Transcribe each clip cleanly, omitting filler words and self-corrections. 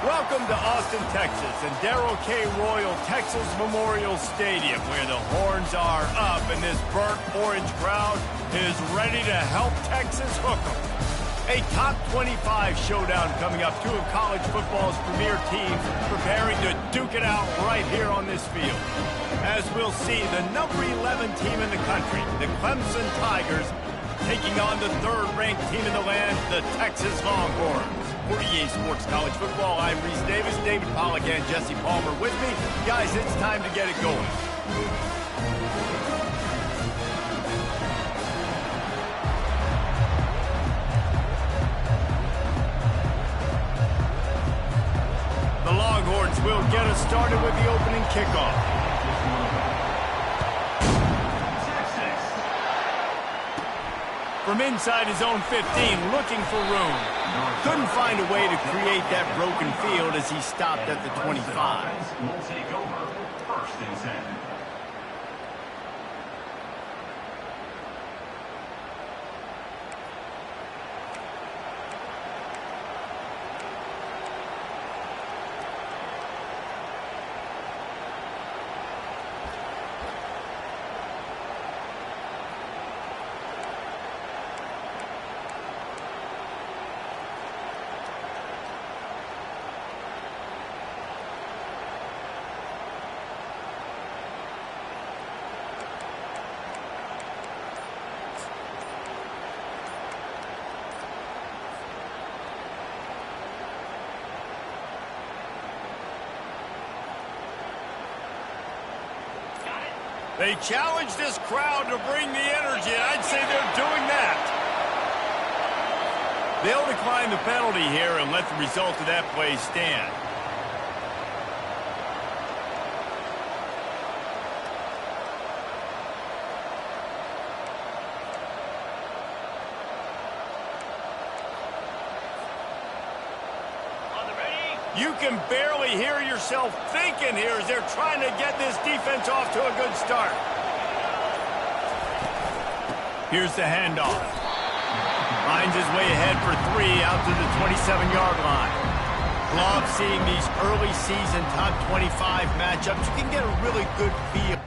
Welcome to Austin, Texas, and Darrell K. Royal Texas Memorial Stadium, where the horns are up and this burnt orange crowd is ready to help Texas hook 'em. A top 25 showdown coming up. Two of college football's premier teams preparing to duke it out right here on this field. As we'll see, the number 11 team in the country, the Clemson Tigers, taking on the third-ranked team in the land, the Texas Longhorns. For EA Sports College Football, I'm Reese Davis, David Pollack, and Jesse Palmer with me. Guys, it's time to get it going. The Longhorns will get us started with the opening kickoff. From inside his own 15, looking for room. Couldn't find a way to create that broken field as he stopped at the 25. Will take over first and 10. They challenge this crowd to bring the energy, and I'd say they're doing that. They'll decline the penalty here and let the result of that play stand. You can barely hear yourself thinking here as they're trying to get this defense off to a good start. Here's the handoff. Finds his way ahead for 3 out to the 27-yard line. Love seeing these early season top 25 matchups. You can get a really good feel.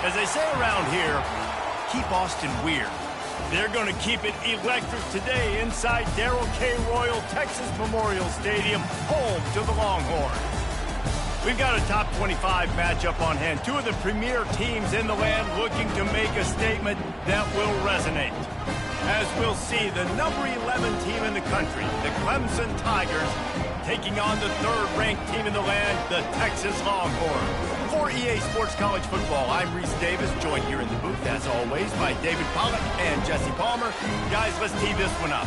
As they say around here, keep Austin weird. They're going to keep it electric today inside Darrell K. Royal Texas Memorial Stadium, home to the Longhorns. We've got a top 25 matchup on hand. Two of the premier teams in the land looking to make a statement that will resonate. As we'll see, the number 11 team in the country, the Clemson Tigers, taking on the third-ranked team in the land, the Texas Longhorns. For EA Sports College Football, I'm Reese Davis, joined here in the booth, as always, by David Pollack and Jesse Palmer. Guys, let's tee this one up.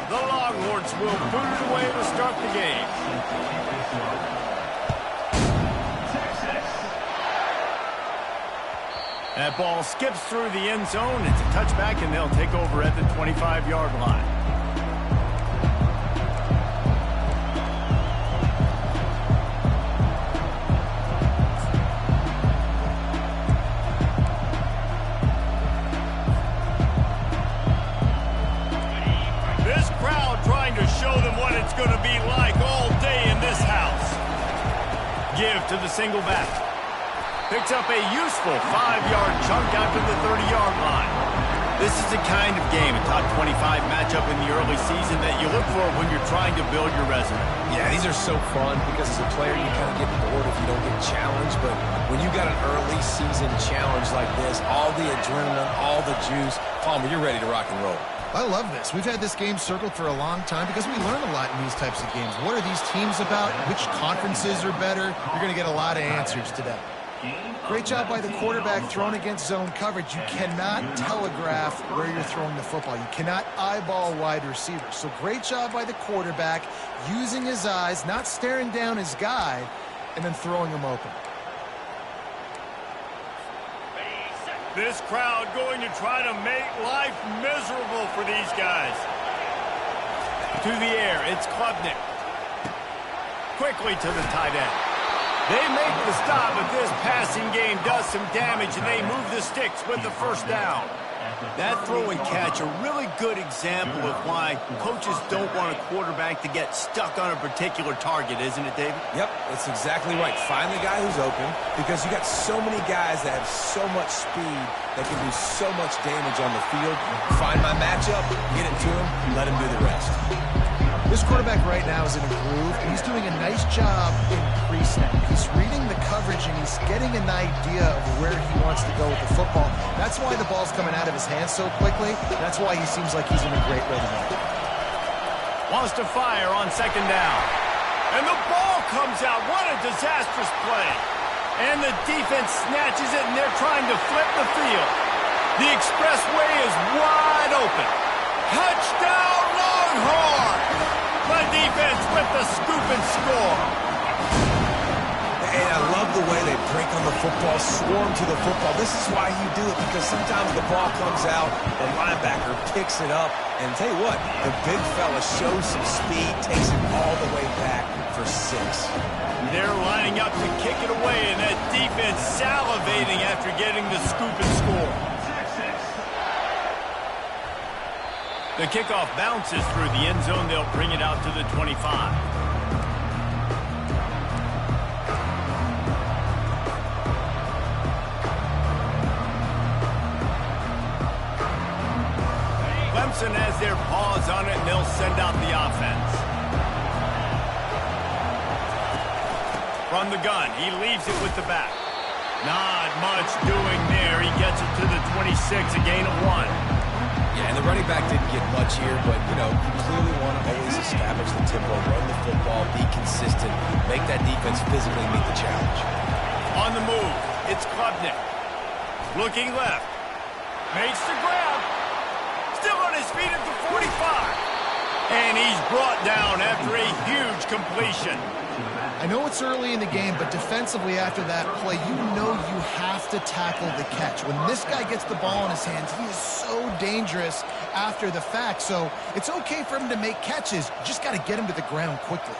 The Longhorns will boot it away to start the game. That ball skips through the end zone. It's a touchback, and they'll take over at the 25-yard line. This crowd trying to show them what it's going to be like all day in this house. Give to the single back. Picks up a useful 5-yard chunk after the 30-yard line. This is the kind of game, a top 25 matchup in the early season, that you look for when you're trying to build your resume. Yeah, these are so fun because as a player you kind of get bored if you don't get challenged, but when you got an early season challenge like this, all the adrenaline, all the juice, Palmer, you're ready to rock and roll. I love this. We've had this game circled for a long time because we learn a lot in these types of games. What are these teams about? Which conferences are better? You're going to get a lot of answers today. Great job by the quarterback throwing against zone coverage. You cannot telegraph where you're throwing the football. You cannot eyeball wide receivers. So great job by the quarterback using his eyes, not staring down his guy, and then throwing him open. This crowd going to try to make life miserable for these guys. To the air, it's Klubnik. Quickly to the tight end. They make the stop, but this passing game does some damage, and they move the sticks with the first down. That throw and catch, a really good example of why coaches don't want a quarterback to get stuck on a particular target, isn't it, David? Yep, that's exactly right. Find the guy who's open because you got so many guys that have so much speed that can do so much damage on the field. Find my matchup, get it to him, let him do the rest. This quarterback right now is in a groove, and he's doing a nice job in pre-snap. He's reading the coverage, and he's getting an idea of where he wants to go with the football. That's why the ball's coming out of his hands so quickly. That's why he seems like he's in a great rhythm. Wants to fire on second down. And the ball comes out. What a disastrous play. And the defense snatches it, and they're trying to flip the field. The expressway is wide open. Touchdown, Longhorns! The defense with the scoop and score. And I love the way they break on the football, swarm to the football. This is why you do it, because sometimes the ball comes out, the linebacker picks it up, and tell you what, the big fella shows some speed, takes it all the way back for 6. They're lining up to kick it away, and that defense salivating after getting the scoop and score. The kickoff bounces through the end zone. They'll bring it out to the 25. Clemson has their paws on it, and they'll send out the offense. From the gun, he leaves it with the back. Not much doing there. He gets it to the 26, a gain of 1. Yeah, and the running back didn't get much here, but, you know, you clearly want to always establish the tempo, run the football, be consistent, make that defense physically meet the challenge. On the move, it's Klubnik. Looking left. Makes the grab. Still on his feet at the 45. And he's brought down after a huge completion. I know it's early in the game, but defensively after that play, you know you have to tackle the catch. When this guy gets the ball in his hands, he is so dangerous after the fact. So it's okay for him to make catches. You just got to get him to the ground quickly.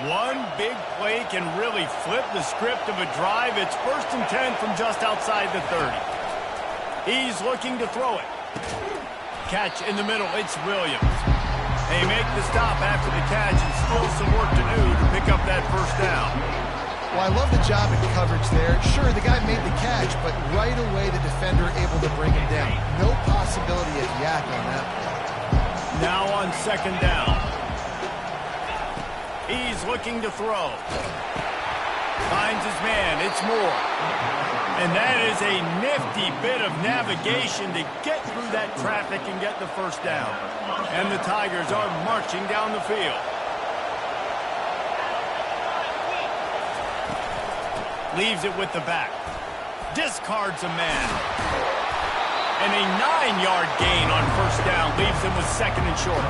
One big play can really flip the script of a drive. It's 1st and 10 from just outside the 30. He's looking to throw it. catch in the middle. It's Williams. They make the stop after the catch and still some work to do to pick up that first down. Well, I love the job in coverage there. Sure, the guy made the catch, but right away the defender able to bring him down. No possibility of yak on that play. Now on second down. He's looking to throw. Finds his man. It's Moore. And that is a nifty bit of navigation to get through that traffic and get the first down. And the Tigers are marching down the field. Leaves it with the back. Discards a man. And a 9-yard gain on first down leaves him with second and short.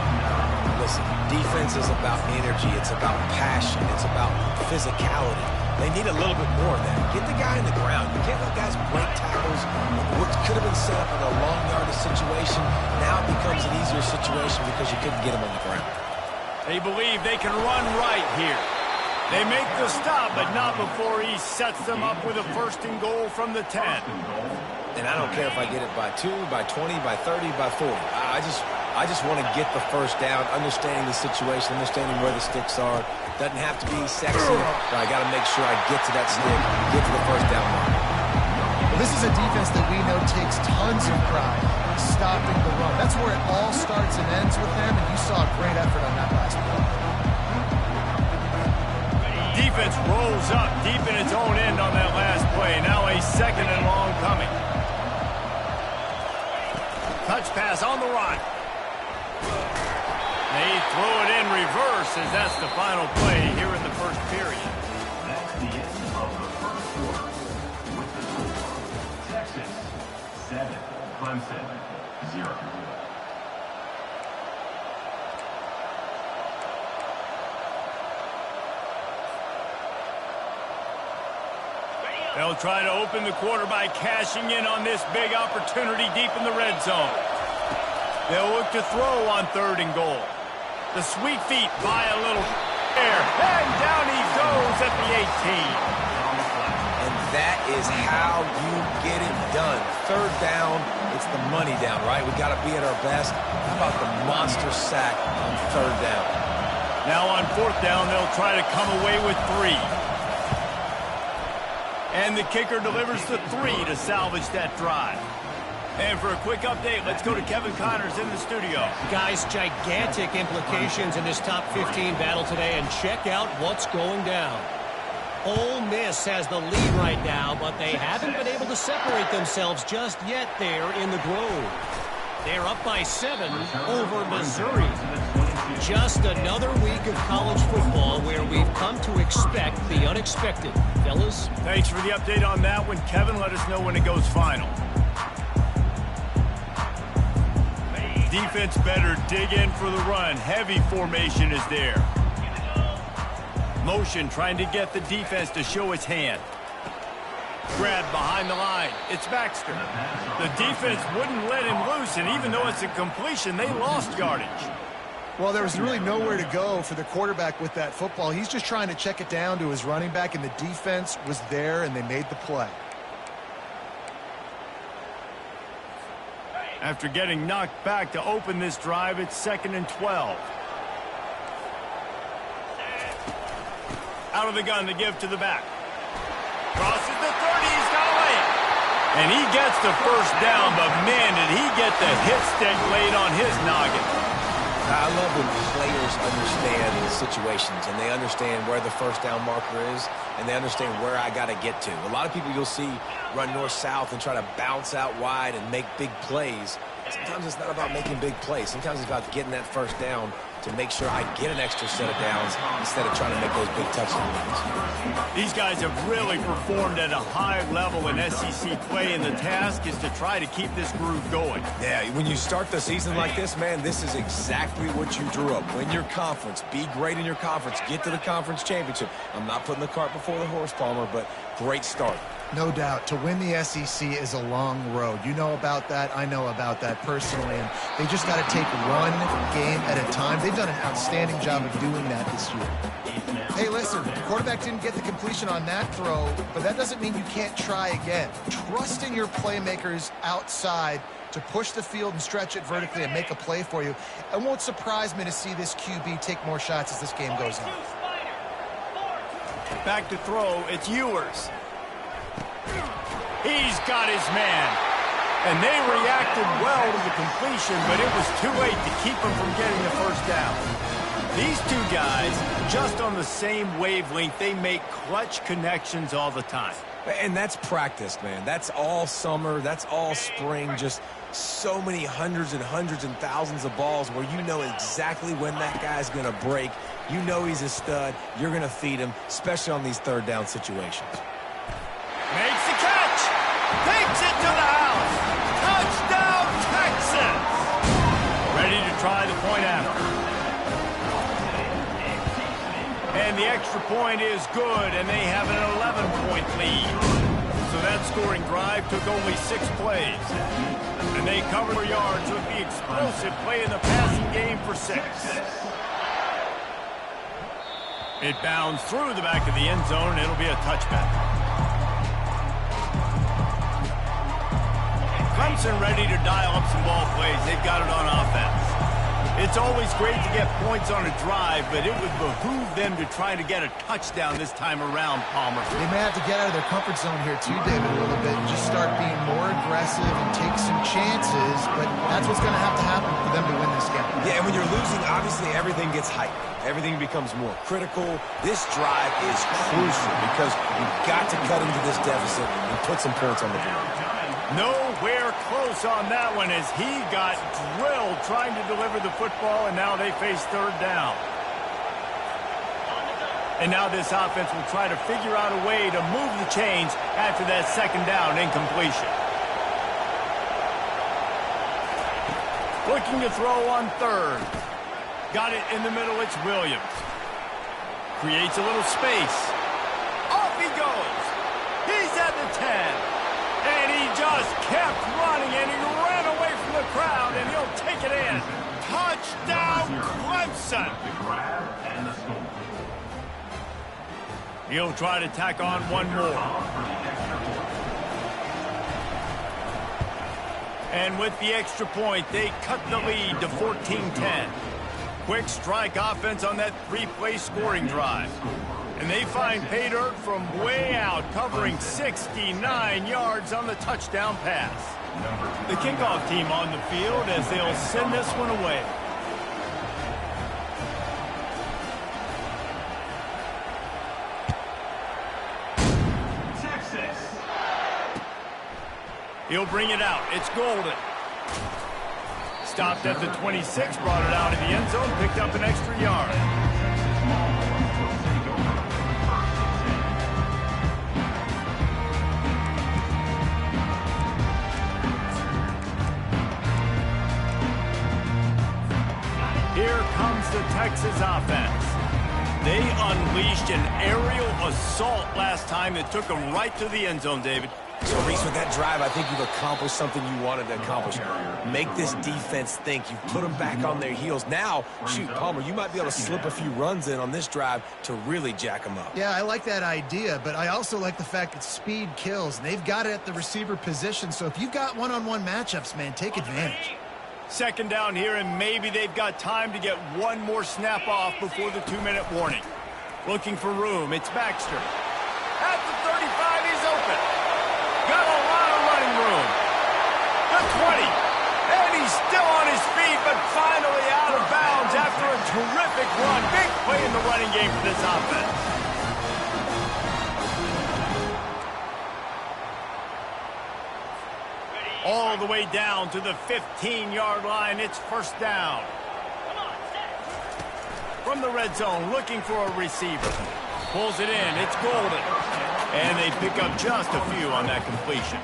Listen, defense is about energy. It's about passion. It's about physicality. They need a little bit more of that. Get the guy in the ground. You can't let guys break tackles. What could have been set up in a long yardage situation, now it becomes an easier situation because you couldn't get him on the ground. They believe they can run right here. They make the stop, but not before he sets them up with a first and goal from the 10. And I don't care if I get it by 2, by 20, by 30, by 40. I just want to get the first down, understanding the situation, understanding where the sticks are. Doesn't have to be sexy, but I got to make sure I get to that stick, get to the first down mark. Well, this is a defense that we know takes tons of pride in stopping the run. That's where it all starts and ends with them, and you saw a great effort on that last play. Defense rolls up deep in its own end on that last play. Now a second and long coming. Touch pass on the run. They throw it in reverse as that's the final play here in the first period. That's the end of the first quarter. With the score, Texas 7, Clemson 0. They'll try to open the quarter by cashing in on this big opportunity deep in the red zone. They'll look to throw on third and goal. The sweet feet buy a little air, and down he goes at the 18. And that is how you get it done. Third down, it's the money down, right? We got to be at our best. How about the monster sack on third down? Now on fourth down, they'll try to come away with 3. And the kicker delivers the 3 to salvage that drive. And for a quick update, let's go to Kevin Connors in the studio. Guys, gigantic implications in this top 15 battle today, and check out what's going down. Ole Miss has the lead right now, but they haven't been able to separate themselves just yet there in the Grove. They're up by 7 over Missouri. Just another week of college football where we've come to expect the unexpected. Fellas? Thanks for the update on that one, Kevin. Let us know when it goes final. Defense better dig in for the run. Heavy formation is there. Motion trying to get the defense to show its hand. Grab behind the line. It's Baxter. The defense wouldn't let him loose, and even though it's a completion, they lost yardage. Well, there was really nowhere to go for the quarterback with that football. He's just trying to check it down to his running back, and the defense was there, and they made the play. After getting knocked back to open this drive, it's 2nd and 12. Out of the gun to give to the back. Crosses the 30, he's got to lay it. And he gets the first down, but man, did he get the hit stick laid on his noggin. I love when players understand situations and they understand where the first down marker is and they understand where I got to get to. A lot of people you'll see run north-south and try to bounce out wide and make big plays. Sometimes it's not about making big plays. Sometimes it's about getting that first down to make sure I get an extra set of downs instead of trying to make those big touchdown runs. These guys have really performed at a high level in SEC play, and the task is to try to keep this groove going. Yeah, when you start the season like this, man, this is exactly what you drew up. Win your conference. Be great in your conference. Get to the conference championship. I'm not putting the cart before the horse, Palmer, but great start. No doubt. To win the SEC is a long road. You know about that. I know about that personally. And they just got to take one game at a time. They've done an outstanding job of doing that this year. Hey, listen, the quarterback didn't get the completion on that throw, but that doesn't mean you can't try again. Trust in your playmakers outside to push the field and stretch it vertically and make a play for you. It won't surprise me to see this QB take more shots as this game goes on. Back to throw, it's Ewers. He's got his man. And they reacted well to the completion, but it was too late to keep him from getting the first down. These two guys, just on the same wavelength, they make clutch connections all the time. And that's practice, man. That's all summer. That's all spring. Just so many hundreds and hundreds and thousands of balls where you know exactly when that guy's going to break. You know he's a stud. You're going to feed him, especially on these third down situations. Makes the catch. Takes it to the house. Touchdown, Texans. Ready to try the point after. And the extra point is good, and they have an 11-point lead. So that scoring drive took only 6 plays. And they covered 4 yards with the explosive play in the passing game for 6. It bounds through the back of the end zone, and it'll be a touchback. Clemson ready to dial up some ball plays. They've got it on offense. It's always great to get points on a drive, but it would behoove them to try to get a touchdown this time around, Palmer. They may have to get out of their comfort zone here too, David, a little bit and just start being more aggressive and take some chances, but that's what's going to happen for them to win this game. Yeah, and when you're losing, obviously everything gets hyped. Everything becomes more critical. This drive is crucial because you've got to cut into this deficit and put some points on the board. Nowhere close on that one as he got drilled trying to deliver the football, and now they face third down. And now this offense will try to figure out a way to move the chains after that second down incompletion. Looking to throw on third. Got it in the middle, it's Williams. Creates a little space. Off he goes. He's at the 10. And he just kept running, and he ran away from the crowd, and he'll take it in. Touchdown, Clemson. The grab and the score. He'll try to tack on one more. And with the extra point, they cut the lead to 14-10. Quick strike offense on that 3-play scoring drive. And they find pay dirt from way out, covering 69 yards on the touchdown pass. The kickoff team on the field as they'll send this one away. Texas. He'll bring it out. It's Golden. Stopped at the 26, brought it out of the end zone, picked up an extra yard. Here comes the Texas offense. They unleashed an aerial assault last time that took them right to the end zone, David. So, Reese, with that drive, I think you've accomplished something you wanted to accomplish. Make this defense think. You've put them back on their heels. Now, shoot, Palmer, you might be able to slip a few runs in on this drive to really jack them up. Yeah, I like that idea, but I also like the fact that speed kills. And they've got it at the receiver position, so if you've got one-on-one matchups, man, take advantage. Second down here, and maybe they've got time to get one more snap off before the 2-minute warning. Looking for room, it's Baxter. At the 35, he's open. Got a lot of running room. The 20. And he's still on his feet, but finally out of bounds after a terrific run. Big play in the running game for this offense. All the way down to the 15-yard line. It's first down. From the red zone, looking for a receiver. Pulls it in. It's Golden. And they pick up just a few on that completion.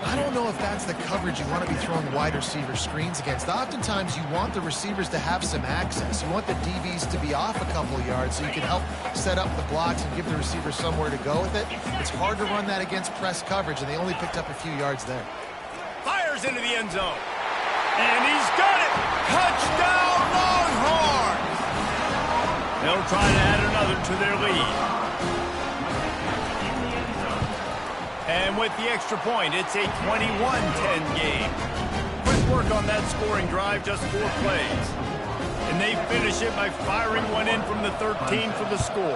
I don't know if that's the coverage you want to be throwing wide receiver screens against. Oftentimes, you want the receivers to have some access. You want the DBs to be off a couple of yards so you can help set up the blocks and give the receiver somewhere to go with it. It's hard to run that against press coverage, and they only picked up a few yards there. Fires into the end zone. And he's got it. Touchdown, Longhorns. They'll try to add another to their lead. And with the extra point, it's a 21-10 game. work on that scoring drive, just 4 plays. And they finish it by firing one in from the 13 for the score.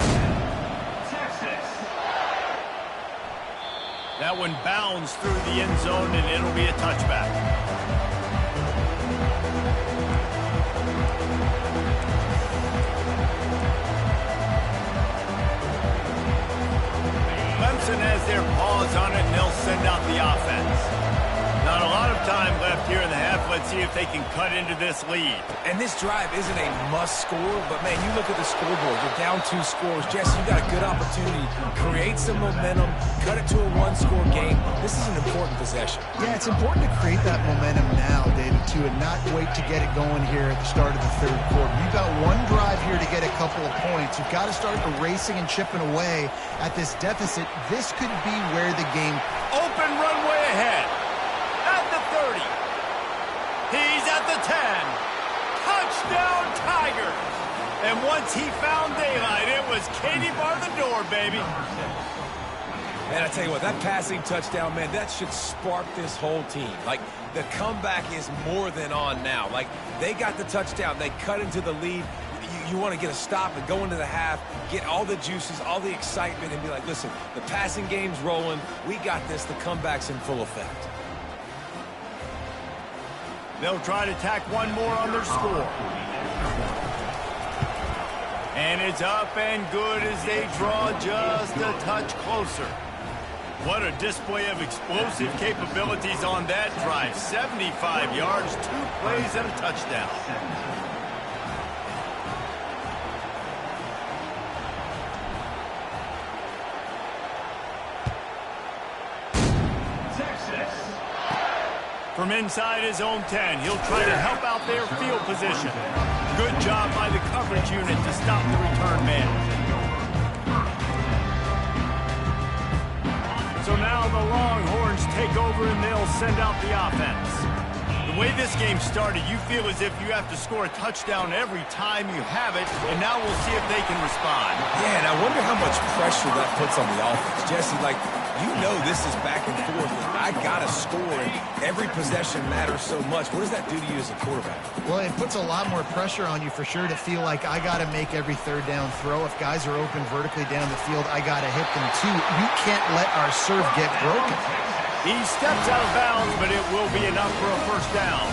That one bounds through the end zone, and it'll be a touchback. Clemson has their paws on it, and they'll send out the offense. Not a lot of time left here in the half. Let's see if they can cut into this lead. And this drive isn't a must score, but, man, you look at the scoreboard. You're down 2 scores. Jesse, you got a good opportunity. Create some momentum. Cut it to a 1-score game. This is an important possession. Yeah, it's important to create that momentum now, David, too, and not wait to get it going here at the start of the third quarter. You've got one drive here to get a couple of points. You've got to start erasing and chipping away at this deficit. This could be where the game... Open runway ahead. At the 30. He's at the 10. Touchdown, Tigers. And once he found daylight, it was Katie bar the door, baby. Man, I tell you what, that passing touchdown, man, that should spark this whole team. Like, the comeback is more than on now. Like, they got the touchdown. They cut into the lead. You want to get a stop and go into the half, get all the juices, all the excitement, and be like, listen, the passing game's rolling. We got this. The comeback's in full effect. They'll try to tack one more on their score. And it's up and good as they draw just a touch closer. What a display of explosive capabilities on that drive. 75 yards, 2 plays, and a touchdown. From inside his own 10, he'll try to help out their field position. Good job by the coverage unit to stop the return man. So now the Longhorns take over and they'll send out the offense. The way this game started, you feel as if you have to score a touchdown every time you have it, and now we'll see if they can respond. Yeah, and I wonder how much pressure that puts on the offense. Jesse, like, you know this is back and forth. I got to score, and every possession matters so much. What does that do to you as a quarterback? Well, it puts a lot more pressure on you for sure to feel like I got to make every third down throw. If guys are open vertically down the field, I got to hit them too. You can't let our serve get broken. He steps out of bounds, but it will be enough for a first down.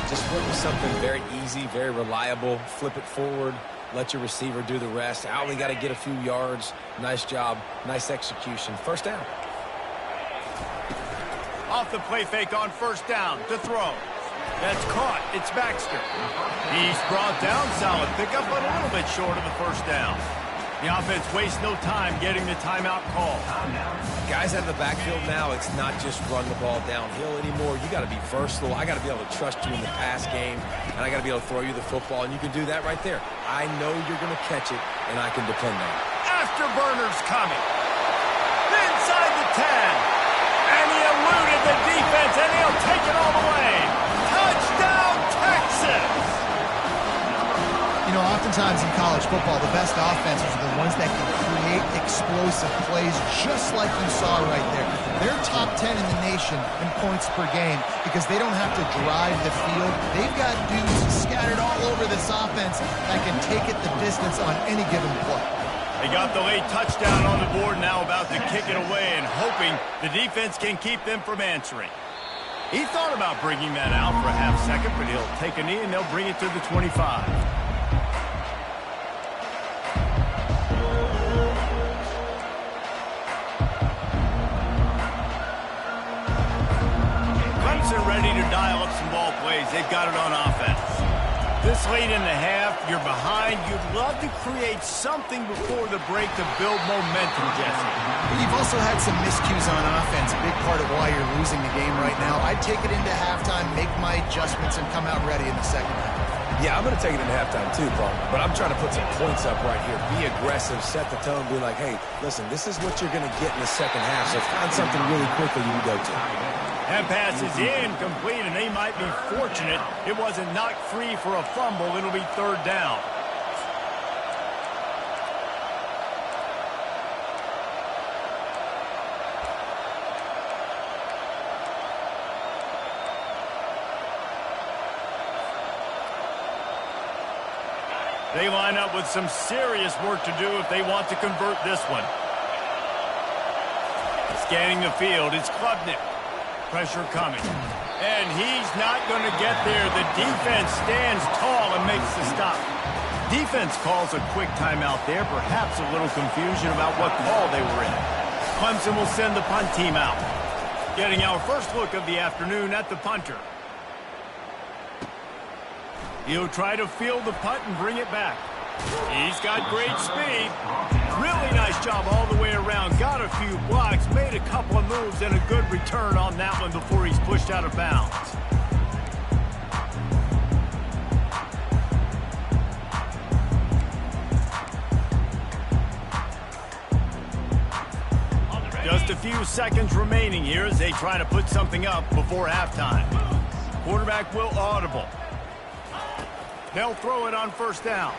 Just flip with something very easy, very reliable. Flip it forward. Let your receiver do the rest. I only got to get a few yards. Nice job. Nice execution. First down. Off the play fake on first down to throw. That's caught. It's Baxter. He's brought down. Solid pickup, but a little bit short of the first down. The offense wastes no time getting the timeout call. Guys out of the backfield now, it's not just run the ball downhill anymore. You got to be versatile. I got to be able to trust you in the pass game, and I got to be able to throw you the football, and you can do that right there. I know you're going to catch it, and I can depend on it. Afterburner's coming. Inside the 10. And he eluded the defense, and he'll take it all the way. Touchdown, Texas! You know, oftentimes in college football, the best offenses are the ones that can create explosive plays just like you saw right there. They're top 10 in the nation in points per game because they don't have to drive the field. They've got dudes scattered all over this offense that can take it the distance on any given play. They got the late touchdown on the board, now about to kick it away and hoping the defense can keep them from answering. He thought about bringing that out for a half second, but he'll take a knee and they'll bring it to the 25. Clemson ready to dial up some ball plays. They've got it on offense. This late in the half, you're behind. You'd love to create something before the break to build momentum, Jesse. You've also had some miscues on offense, a big part of why you're losing the game right now. I'd take it into halftime, make my adjustments, and come out ready in the second half. Yeah, I'm going to take it in halftime too, Paul. But I'm trying to put some points up right here. Be aggressive, set the tone, be like, hey, listen, this is what you're going to get in the second half, so find something really quickly you can go to. That pass is incomplete, and they might be fortunate it wasn't knocked free for a fumble. It'll be third down. They line up with some serious work to do if they want to convert this one. Scanning the field, it's Klubnik. Pressure coming. And he's not going to get there. The defense stands tall and makes the stop. Defense calls a quick timeout there. Perhaps a little confusion about what call they were in. Clemson will send the punt team out. Getting our first look of the afternoon at the punter. He'll try to field the punt and bring it back. He's got great speed. Really nice job all the way around. Got a few blocks, made a couple of moves, and a good return on that one before he's pushed out of bounds. Just a few seconds remaining here as they try to put something up before halftime. Quarterback will audible. They'll throw it on first down.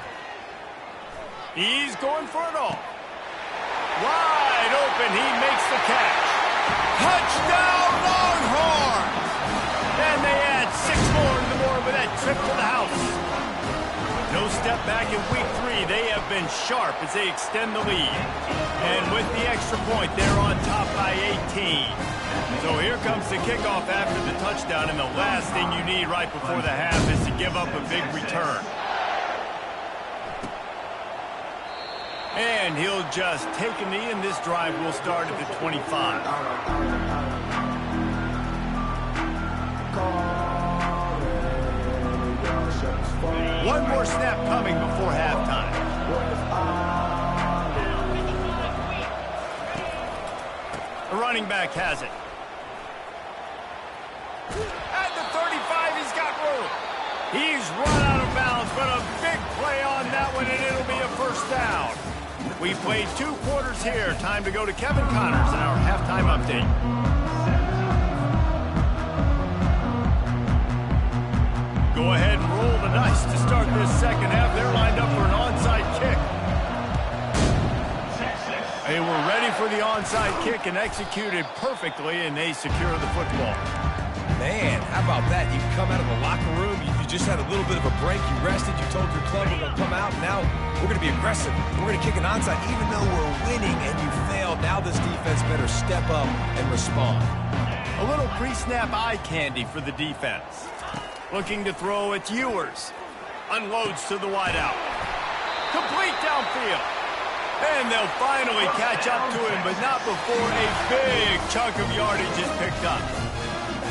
He's going for it all. Wide open, he makes the catch. Touchdown, Longhorns! And they add 6 more to the board with that trip to the house. No step back in week 3. They have been sharp as they extend the lead. And with the extra point, they're on top by 18. So here comes the kickoff after the touchdown, and the last thing you need right before the half is to give up a big return. And he'll just take a knee, and this drive will start at the 25. One more snap coming before halftime. The running back has it. At the 35, he's got room. He's run out of bounds, but a big play on that one, and it'll be a first down. We played 2 quarters here. Time to go to Kevin Connors in our halftime update. Go ahead and roll the dice to start this second half. They're lined up for an onside kick. They were ready for the onside kick and executed perfectly, and they secure the football. Man, how about that? You come out of the locker room, you just had a little bit of a break, you rested, you told your club we're going to come out, and now we're going to be aggressive. We're going to kick an onside even though we're winning and you failed. Now this defense better step up and respond. A little pre-snap eye candy for the defense. Looking to throw, it's Ewers. Unloads to the wideout. Complete downfield. And they'll finally catch up to him, but not before a big chunk of yardage is picked up.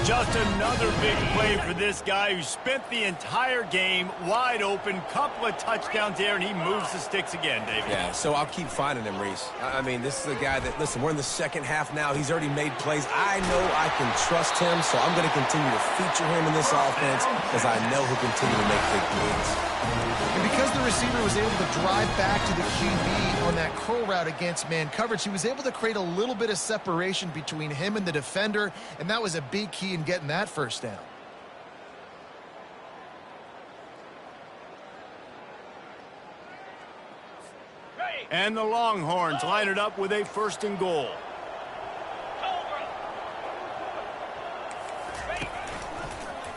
Just another big play for this guy who spent the entire game wide open. Couple of touchdowns there, and he moves the sticks again, David. Yeah, so I'll keep finding him, Reese. I mean, this is a guy that, listen, we're in the second half now. He's already made plays. I know I can trust him, so I'm going to continue to feature him in this offense because I know he'll continue to make big plays. And because the receiver was able to drive back to the QB on that curl route against man coverage, he was able to create a little bit of separation between him and the defender, and that was a big key in getting that first down. And the Longhorns line it up with a 1st and goal.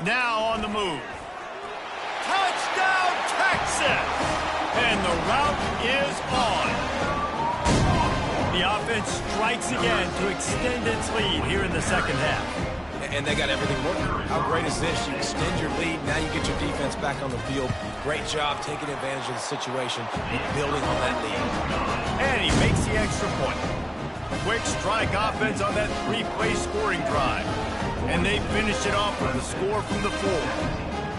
Now on the move. Touchdown, Texas! And the route is on. The offense strikes again to extend its lead here in the second half. And they got everything working. How great is this? You extend your lead, now you get your defense back on the field. Great job taking advantage of the situation and building on that lead. And he makes the extra point. Quick strike offense on that 3-play scoring drive. And they finish it off with a score from the 4.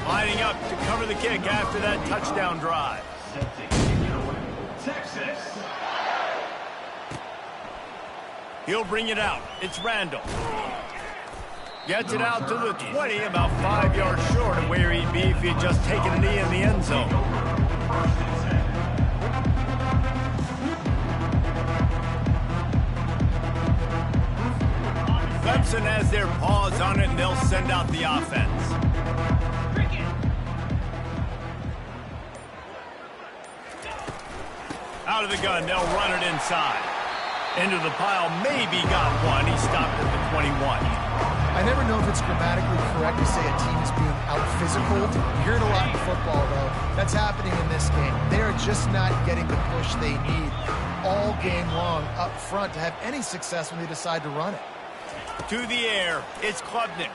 Lining up to cover the kick after that touchdown drive. Texas. He'll bring it out. It's Randall. Gets it out to the 20, about 5 yards short of where he'd be if he'd just taken a knee in the end zone. Clemson has their paws on it, and they'll send out the offense. Out of the gun, they'll run it inside. Into the pile, maybe got one. He stopped at the 21. I never know if it's grammatically correct to say a team is being out-physicaled. You hear it a lot in football, though. That's happening in this game. They are just not getting the push they need all game long up front to have any success when they decide to run it. To the air, it's Klubnik.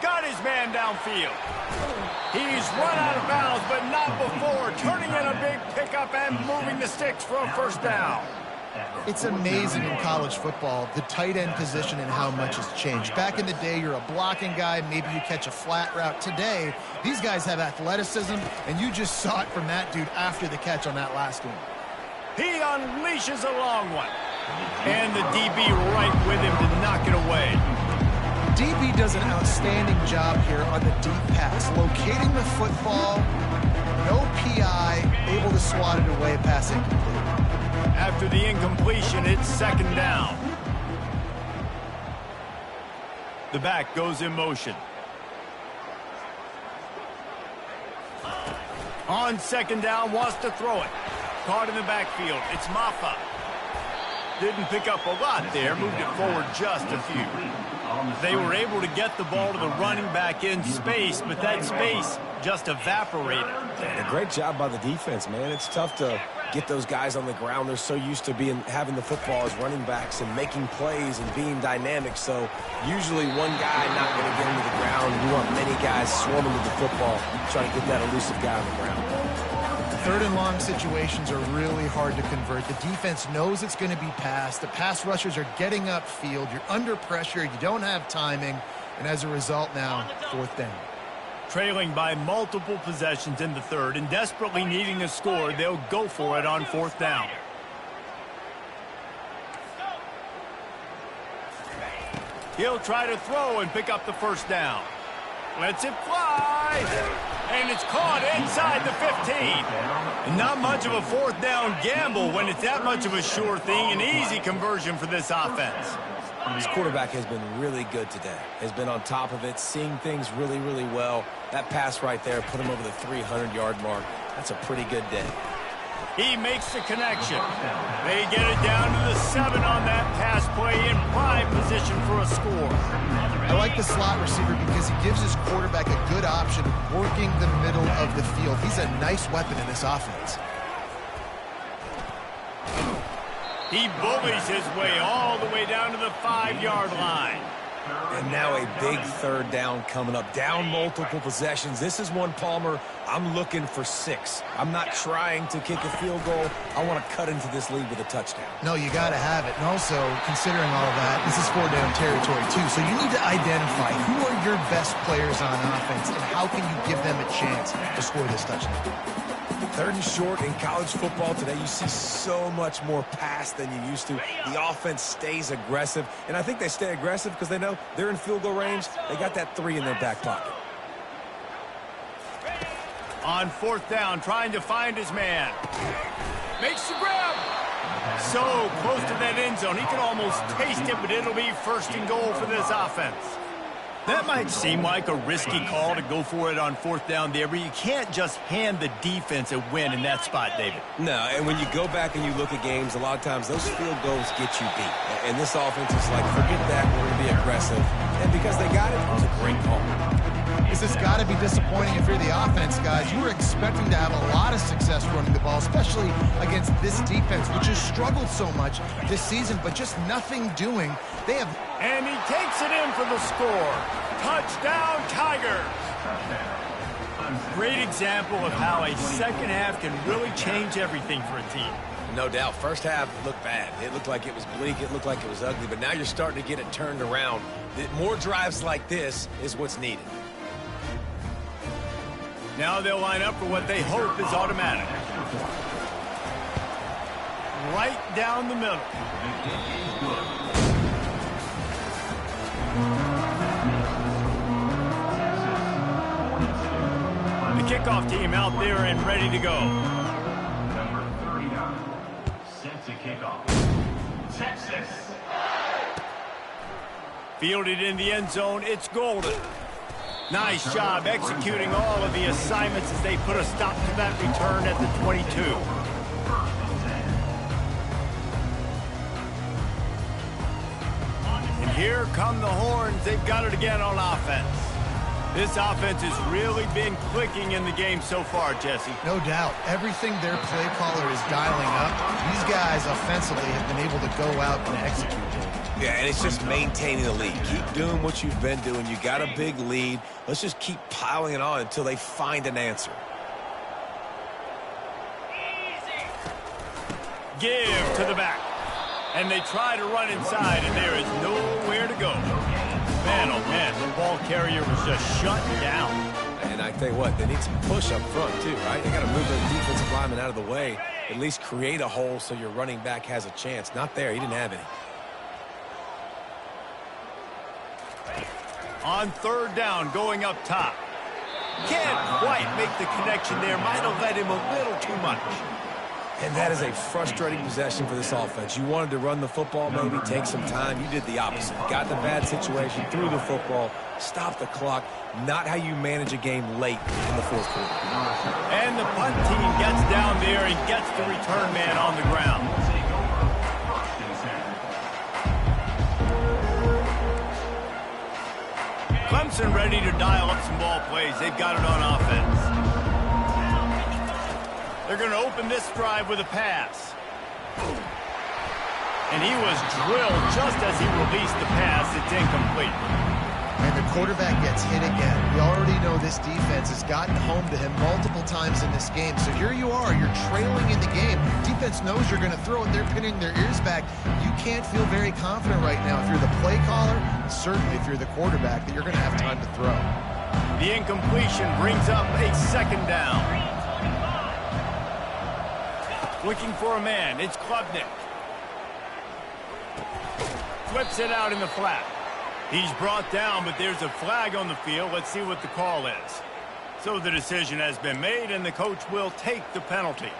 Got his man downfield. He's run out of bounds, but not before turning in a big pickup and moving the sticks for a first down. It's amazing in college football, the tight end position and how much has changed. Back in the day, you're a blocking guy, maybe you catch a flat route. Today, these guys have athleticism, and you just saw it from that dude after the catch on that last one. He unleashes a long one. And the DB right with him to knock it away. DB does an outstanding job here on the deep pass, locating the football, no PI, able to swat it away, pass incomplete. After the incompletion, it's second down. The back goes in motion. On second down, wants to throw it. Caught in the backfield. It's Maffa. Didn't pick up a lot there, moved it forward just a few. They were able to get the ball to the running back in space, but that space just evaporated. And a great job by the defense, man. It's tough to get those guys on the ground. They're so used to having the football as running backs and making plays and being dynamic. So usually one guy not going to get into the ground. You want many guys swarming with the football, trying to get that elusive guy on the ground. Third and long situations are really hard to convert. The defense knows it's going to be passed. The pass rushers are getting upfield. You're under pressure. You don't have timing. And as a result now, fourth down. Trailing by multiple possessions in the third and desperately needing a score, they'll go for it on fourth down. He'll try to throw and pick up the first down. Lets it fly. And it's caught inside the 15. And not much of a fourth down gamble when it's that much of a sure thing. An easy conversion for this offense. This quarterback has been really good today. Has been on top of it, seeing things really, really well. That pass right there put him over the 300-yard mark. That's a pretty good day. He makes the connection. They get it down to the 7 on that pass play in prime position for a score. I like the slot receiver because he gives his quarterback a good option working the middle of the field. He's a nice weapon in this offense. He bullies his way all the way down to the 5-yard line. And now a big third down coming up. Down multiple possessions. This is one, Palmer, I'm looking for 6. I'm not trying to kick a field goal. I want to cut into this lead with a touchdown. No, you got to have it. And also, considering all of that, this is 4-down territory, too. So you need to identify who are your best players on offense and how can you give them a chance to score this touchdown. Third and short in college football today, you see so much more pass than you used to. The offense stays aggressive, and I think they stay aggressive because they know they're in field goal range. They got that 3 in their back pocket. On fourth down, trying to find his man. Makes the grab. So close to that end zone. He can almost taste it, but it'll be first and goal for this offense. That might seem like a risky call to go for it on fourth down there, but you can't just hand the defense a win in that spot, David. No, and when you go back and you look at games, a lot of times those field goals get you beat. And this offense is like, forget that, we're going to be aggressive. And because they got it, it was a great call. This has got to be disappointing if you're the offense, guys. You were expecting to have a lot of success running the ball, especially against this defense, which has struggled so much this season, but just nothing doing. They have... And he takes it in for the score. Touchdown, Tigers. Great example of how a second half can really change everything for a team. No doubt. First half looked bad. It looked like it was bleak. It looked like it was ugly. But now you're starting to get it turned around. More drives like this is what's needed. Now they'll line up for what they hope is automatic. Right down the middle. The kickoff team out there and ready to go. Number 39, set to kick off. Texas. Fielded in the end zone, it's Golden. Nice job executing all of the assignments as they put a stop to that return at the 22. And here come the Horns. They've got it again on offense. This offense has really been clicking in the game so far, Jesse. No doubt. Everything their play caller is dialing up, these guys offensively have been able to go out and execute. Yeah, and it's just maintaining the lead. Keep doing what you've been doing. You got a big lead. Let's just keep piling it on until they find an answer. Give to the back. And they try to run inside, and there is nowhere to go. Man, oh man, the ball carrier was just shut down. And I tell you what, they need some push up front too, right? They got to move those defensive linemen out of the way. At least create a hole so your running back has a chance. Not there. He didn't have any. On third down, going up top. Can't quite make the connection there. Might have led him a little too much. And that is a frustrating possession for this offense. You wanted to run the football, maybe take some time. You did the opposite. Got the bad situation, threw the football, stopped the clock. Not how you manage a game late in the fourth quarter. And the punt team gets down there and gets the return man on the ground. Clemson ready to dial up some ball plays. They've got it on offense. They're going to open this drive with a pass. And he was drilled just as he released the pass. It's incomplete. And the quarterback gets hit again. We already know this defense has gotten home to him multiple times in this game. So here you are. You're trailing in the game. Defense knows you're going to throw it. They're pinning their ears back. You can't feel very confident right now if you're the play caller, and certainly if you're the quarterback, that you're going to have time to throw. The incompletion brings up a second down. Looking for a man. It's Klubnik. Flips it out in the flat. He's brought down, but there's a flag on the field. Let's see what the call is. So the decision has been made, and the coach will take the penalty.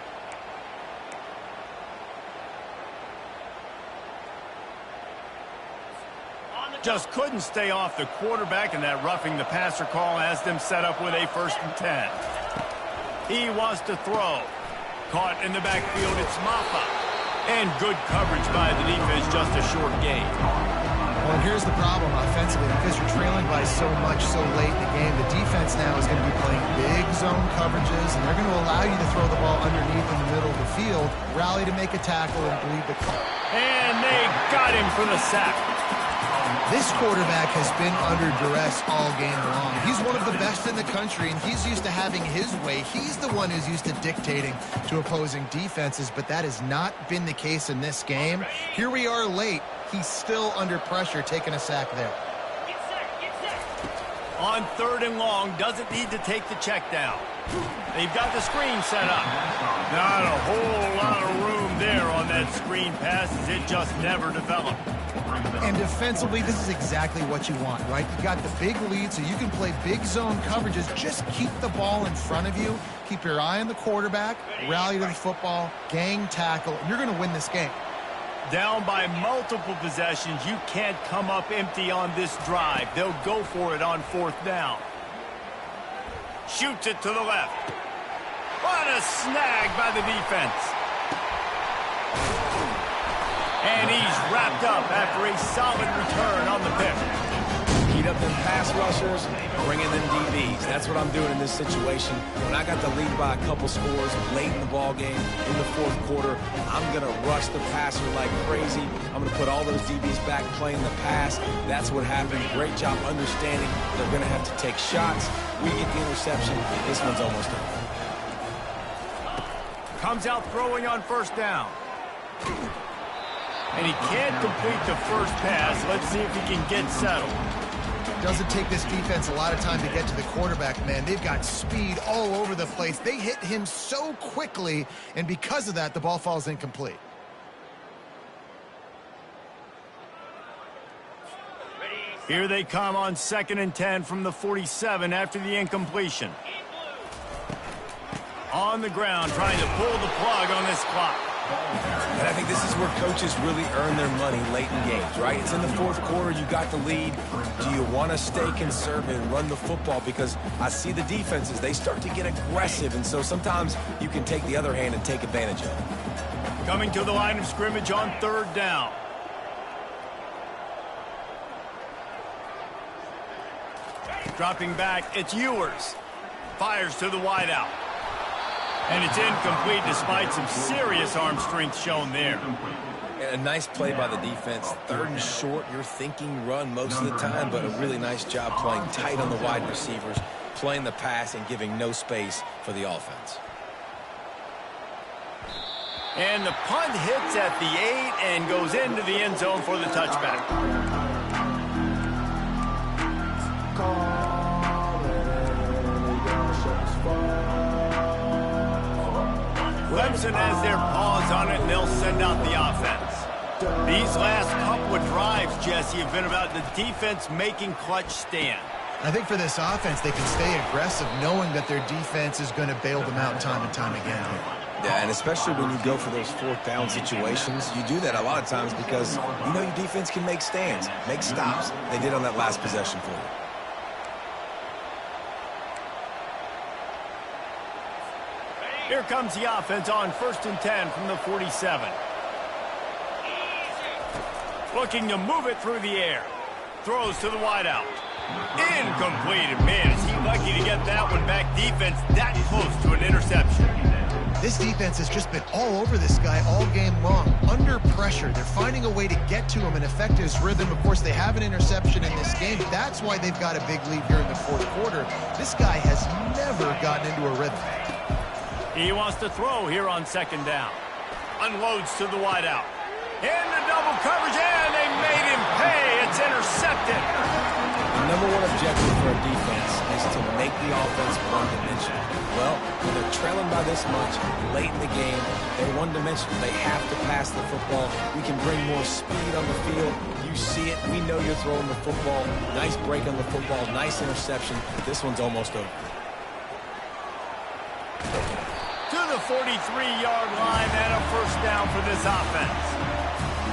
Just couldn't stay off the quarterback, and that roughing the passer call has them set up with a 1st and 10. He wants to throw. Caught in the backfield, it's Maffa. And good coverage by the defense, just a short gain. Well, here's the problem offensively. Because you're trailing by so much so late in the game, the defense now is going to be playing big zone coverages, and they're going to allow you to throw the ball underneath in the middle of the field, rally to make a tackle, and bleed the clock. And they got him for the sack. This quarterback has been under duress all game long. He's one of the best in the country, and he's used to having his way. He's the one who's used to dictating to opposing defenses, but that has not been the case in this game. Here we are late. He's still under pressure, taking a sack there. On 3rd and long, doesn't need to take the check down. They've got the screen set up. Not a whole lot of room there on that screen pass, as it just never developed. And defensively, this is exactly what you want, right? You got the big lead, so you can play big zone coverages. Just keep the ball in front of you. Keep your eye on the quarterback, rally to the football, gang tackle, and you're going to win this game. Down by multiple possessions, you can't come up empty on this drive. They'll go for it on 4th down. Shoots it to the left. What a snag by the defense. And he's wrapped up after a solid return on the pick. Heat up them pass rushers, bring in them DBs. That's what I'm doing in this situation. When I got the lead by a couple scores late in the ball game, in the 4th quarter, I'm going to rush the passer like crazy. I'm going to put all those DBs back playing the pass. That's what happened. Great job understanding they're going to have to take shots. We get the interception. This one's almost over. Comes out throwing on 1st down. And he can't complete the first pass. Let's see if he can get settled. Doesn't take this defense a lot of time to get to the quarterback, man. They've got speed all over the place. They hit him so quickly, and because of that, the ball falls incomplete. Here they come on 2nd and 10 from the 47 after the incompletion. On the ground, trying to pull the plug on this clock. And I think this is where coaches really earn their money late in games, right? It's in the 4th quarter. You got the lead. Do you want to stay conservative and run the football? Because I see the defenses, they start to get aggressive. And so sometimes you can take the other hand and take advantage of it. Coming to the line of scrimmage on 3rd down. Dropping back, it's Ewers. Fires to the wideout. And it's incomplete despite some serious arm strength shown there. A nice play by the defense. 3rd and short, you're thinking run most of the time, but a really nice job playing tight on the wide receivers, playing the pass and giving no space for the offense. And the punt hits at the 8 and goes into the end zone for the touchback. Clemson has their paws on it, and they'll send out the offense. These last couple of drives, Jesse, have been about the defense making clutch stand. I think for this offense, they can stay aggressive knowing that their defense is going to bail them out time and time again here. Yeah, and especially when you go for those 4th down situations, you do that a lot of times because you know your defense can make stands, make stops. They did on that last possession for you. Here comes the offense on 1st and 10 from the 47. Looking to move it through the air. Throws to the wideout. Incomplete. And man, is he lucky to get that one back. Defense that close to an interception. This defense has just been all over this guy all game long. Under pressure, they're finding a way to get to him and affect his rhythm. Of course, they have an interception in this game. That's why they've got a big lead here in the 4th quarter. This guy has never gotten into a rhythm. He wants to throw here on 2nd down. Unloads to the wideout. In the double coverage, and they made him pay. It's intercepted. The number 1 objective for a defense is to make the offense one-dimensional. Well, when they're trailing by this much late in the game, they're one-dimensional. They have to pass the football. We can bring more speed on the field. You see it. We know you're throwing the football. Nice break on the football. Nice interception. This one's almost over. To the 43-yard line and a 1st down for this offense.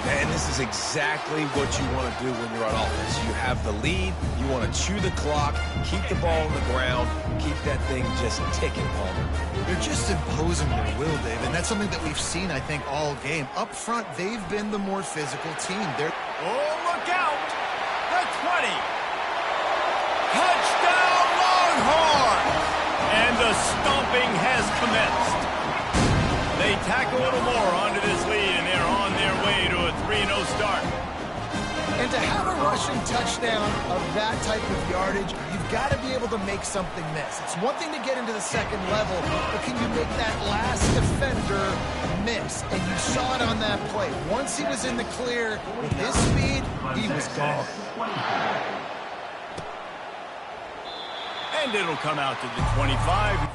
And this is exactly what you want to do when you're on offense. You have the lead. You want to chew the clock, keep the ball on the ground, keep that thing just ticking, Palmer. They're just imposing their will, Dave, and that's something that we've seen, I think, all game. Up front, they've been the more physical team. Oh, look out! The 20. Touchdown, Longhorns! And the stomping has commenced. They tack a little more onto this lead, and they're on their way to a 3-0 start. And to have a rushing touchdown of that type of yardage, you've got to be able to make something miss. It's one thing to get into the 2nd level, but can you make that last defender miss? And you saw it on that play. Once he was in the clear with his speed, he was gone. And it'll come out to the 25.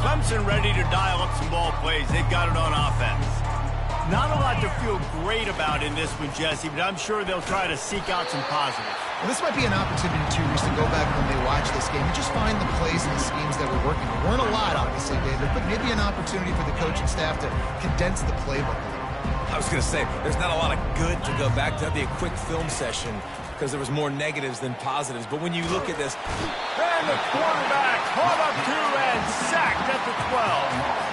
Clemson ready to dial up some ball plays. They've got it on offense. Not a lot to feel great about in this one, Jesse, but I'm sure they'll try to seek out some positives. Well, this might be an opportunity, too, Reese, to go back when they watch this game and just find the plays and the schemes that were working. There weren't a lot, obviously, David, but maybe an opportunity for the coaching staff to condense the playbook a little. I was going to say, there's not a lot of good to go back to. That'd be a quick film session because there was more negatives than positives. But when you look at this... And the quarterback caught up to and sacked at the 12.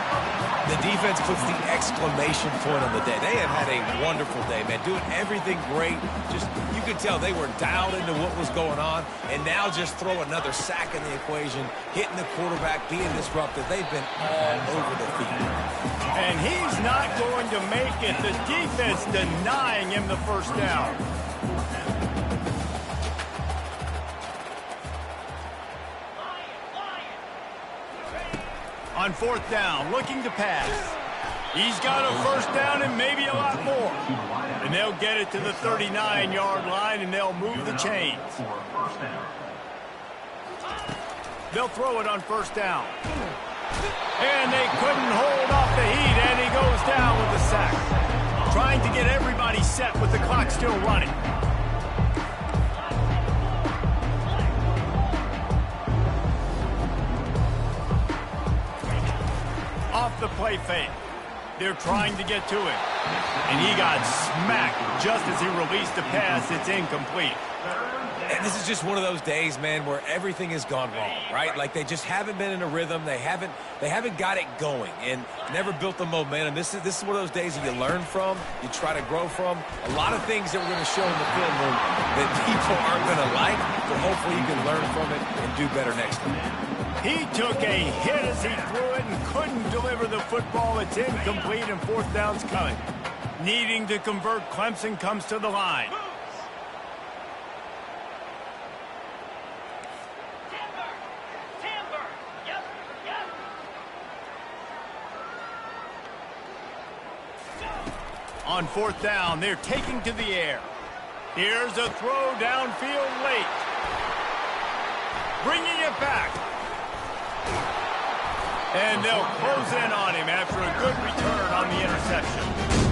The defense puts the exclamation point on the day. They have had a wonderful day, man. Doing everything great. Just, you could tell they were dialed into what was going on. And now just throw another sack in the equation, hitting the quarterback, being disruptive. They've been all over the field. And he's not going to make it. The defense denying him the 1st down. On 4th down, looking to pass. He's got a 1st down and maybe a lot more. And they'll get it to the 39-yard line, and they'll move the chains. They'll throw it on 1st down. And they couldn't hold off the heat, and he goes down with the sack. Trying to get everybody set with the clock still running. Off the play fake. They're trying to get to him. And he got smacked just as he released the pass. It's incomplete. And this is just one of those days, man, where everything has gone wrong, right? Like they just haven't been in a rhythm. They haven't got it going and never built the momentum. This is one of those days that you learn from, you try to grow from. A lot of things that we're going to show in the film room that people aren't going to like, but hopefully you can learn from it and do better next time. He took a hit as he threw it and couldn't deliver the football. It's incomplete and fourth down's coming. Needing to convert, Clemson comes to the line. On fourth down, they're taking to the air. Here's a throw downfield late. Bringing it back. And they'll close in on him after a good return on the interception.